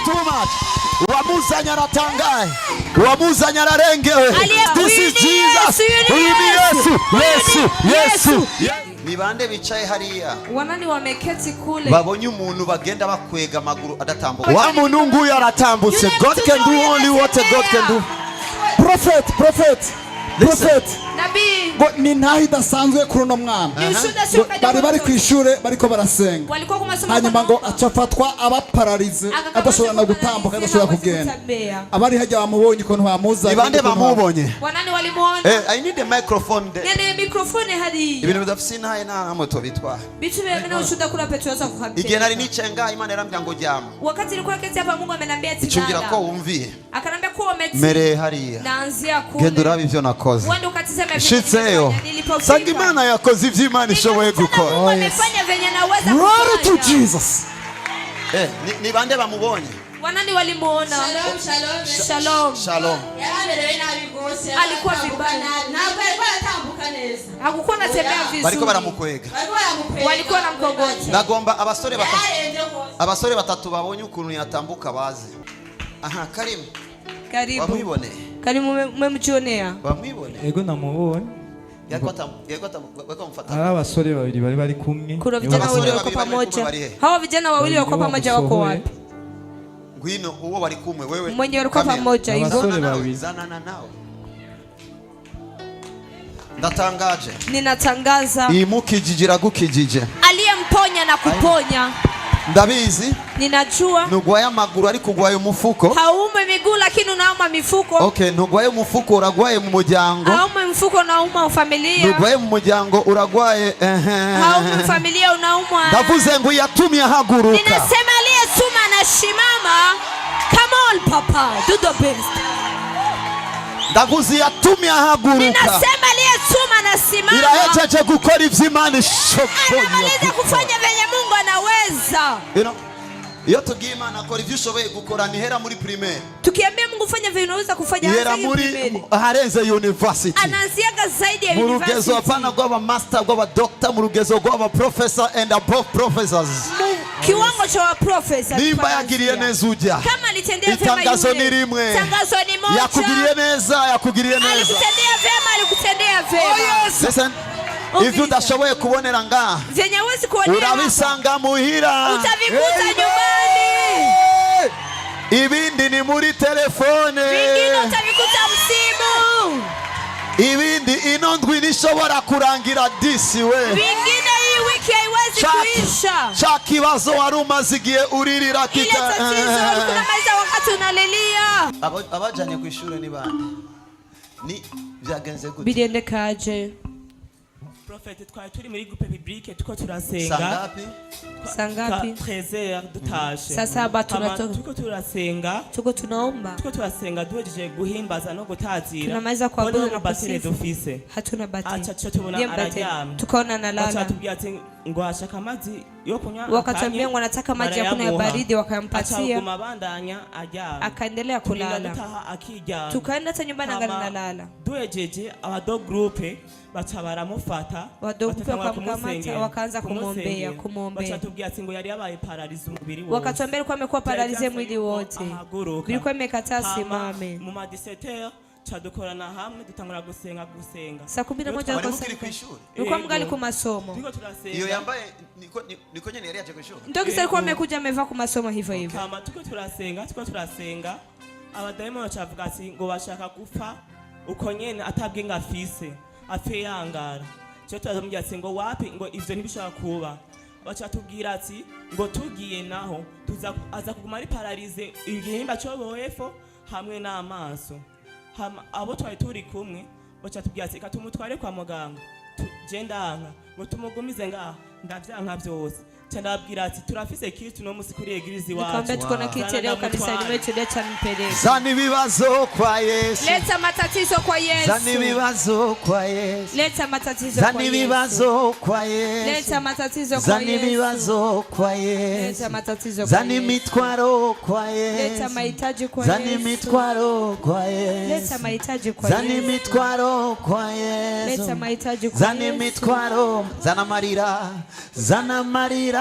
too much. Wamuzanya ratangaye. Wamuzanya rarengewe. This is Jesus. Yesu. Ni bande bicaye hariya. Wanani wameketi kule. Babonye umuntu bagenda bakwega amaguru adatambuka. Wa muntu nguyu aratambutse. God can do only what God can do. Prophet. Nabii. Ni ntaho idasanzwe kuri uno mwana. Bari ku ishure bariko barasenga. Hanyuma ngo acafatwa abapararize adashobora no gutambuka adashobora kugenda. Abari hajya bamubonye ko ntibamuzanye. Ibande bamubonye. Wanani walimuona. I need a microphone there. Nene mikrofone hari. Ibintu bidafise ntaye na moto bitwa. Bitu bimena ushuda kula Petro za kuhabia. Igihe nari nicenga Imana yarambya ngo jyama. Wakati nilikuwa keti hapa Mungu amenambia tigana. Icugira ko wumviye. Akanambia ko umeti. Mere hariya. Naanzia kule. Genda urabe ivyo nakoze. Wende ukatizeme Shitseyo. Sanga Imana yakoze ivyo Imana ishoboye gukora. Wamefanya venye naweza kufanya. Glory to Jesus. Ni bande bamubonye. Wanani walimuona. Shalom. Alikuwa vibaya. Ntabwo alikuwa atambuka neza. Hakukuwa anatembea vizuri. Bariko baramukwega. Walikuwa na mkogoti. Nagomba abasore batatu babonye ukuntu yatambuka baze. Aha, Karimu. Bamwibone. Karimu umemjionea. Bamwibone. Ego namubone. Yako mfata. Abasore babiri bari kumwe. Kuna vijana wawili wako pamoja. Hao vijana wawili wako pamoja wako wapi? Ngwino uwo bari kumwe wewe. Mwenye walikuwa pamoja hivyo. Abasore babiri. Zanana nao. Ndatangaje. Ninatangaza. Imukijijira gukijije. Aliyemponya na kuponya. Ndabizi. Ninajua. Nugwaye amaguru ari kugwaye umufuko. Haume miguu lakini unauma mifuko. Okay, nugwaye umufuko uragwaye mu muryango. Haume mfuko unauma familia. Nugwaye mu muryango uragwaye Haume familia unaumwa. Ndavuze ngo yatumye haguruka. Ninasema aliyetuma anashimama. Come on papa, do the best. Ndavuze yatumye haguruka. Ninasema aliyetuma anasimama. Irahejeje gukora ivyo Imana ishoboye. Anaweza kufanya venye Mungu anaweza. You know? Iyo tugiye Imana akora ivyo ushoboye gukora nihera muri primaire. Tukiambia Mungu fanya vile unaweza kufanya hasa muri hareze university. Anaanziaga zaidi ya university. Murugezo hapana kwa master kwa doctor, murugezo kwa professor and above professors. Kiwango cha wa professor. Nimba yagiriye neza ujya. Kama alitendea vyema yule. Itangazo ni rimwe. Tangazo ni moja. Yakugiriye neza. Alikutendea vyema. Oh yes. Listen. If you dashoboye kubonera nga. Zenye uwezi kuonera. Urabisanga muhira. Utavikuta nyumbani. Ibindi ni muri telefone. Vingine utavikuta msimu. Ibindi inondwi nishobora kurangira disi we. Vingine hii wiki haiwezi kuisha. Cha kibazo wari umaze igihe uririra kita. Ile tatizo unamaliza wakati unalilia. Abajanye ku ishure ni bande. Ni byagenze gute? Bidendekaje. Prophet twari turi muri groupe biblique tuko turasenga. Sangapi? 13h dutashe. Sasa tunatoka. Tuko turasenga. Tuko tunaomba. Tuko turasenga duhejeje guhimbaza no gutazira. Tunamaliza kuabudu na kusifu. Hatuna bateri. Acha tubona araryamye. Tukaona analala. Wakatubwira ati ngo ashaka amazi yo kunywa. Wakatambia ngo anataka maji ya kunywa ya baridi wakampatia. Akamabandanya aryamye. Akaendelea kulala. Tukaenda hata nyumbani analala. Duhejeje abado groupe bacha baramufata. Wadogo wakamkamata wakaanza kumwombea. Bachatubwira ati ngo yari yabaye paralize umubiri wose. Wakatuambia kwa amekuwa paralize mwili wote. Bilikuwa imekataa simame. Mu ma 17h chadukorana hamwe dutangura gusenga. Saa 11 ulikuwa mgali ku masomo. Iyo yambaye niko nyene yari yaje kwishuri. Ndio kisa alikuwa amekuja amevaa ku masomo hivyo hivyo. Kama tuko turasenga abadaimo bachavuga ati ngo bashaka gupfa uko nyene atabwe ngafise afe yangara. Cyo tuzamubwira ati ngo wapi ngo ivyo ntibishaka kuba. Bachatubwira ati ngo tugiye naho aza kuguma ari paralize igihimba cyo bohefo hamwe n'amaso. Abo twari turi kumwe bachatubwira ati katumutware kwa muganga. Gendanga ngo tumugumize ngaha ndavyanka byose. Chandabwira ati turafise Kristo no musikuri egirizi wacu. Nikambe tuko na kiti leo kanisa limetu leta mpeleka. Zani bibazo kwa Yesu. Leta matatizo kwa Yesu. Zani bibazo kwa Yesu. Leta matatizo kwa Yesu. Zani bibazo kwa Yesu. Leta matatizo kwa Yesu. Zani bibazo kwa Yesu. Leta matatizo kwa Yesu. Zani mitwaro kwa Yesu. Leta mahitaji kwa Yesu. Zani mitwaro kwa Yesu. Leta mahitaji kwa Yesu. Zani mitwaro kwa Yesu. Leta mahitaji kwa Yesu. Zani mitwaro. Zana marira.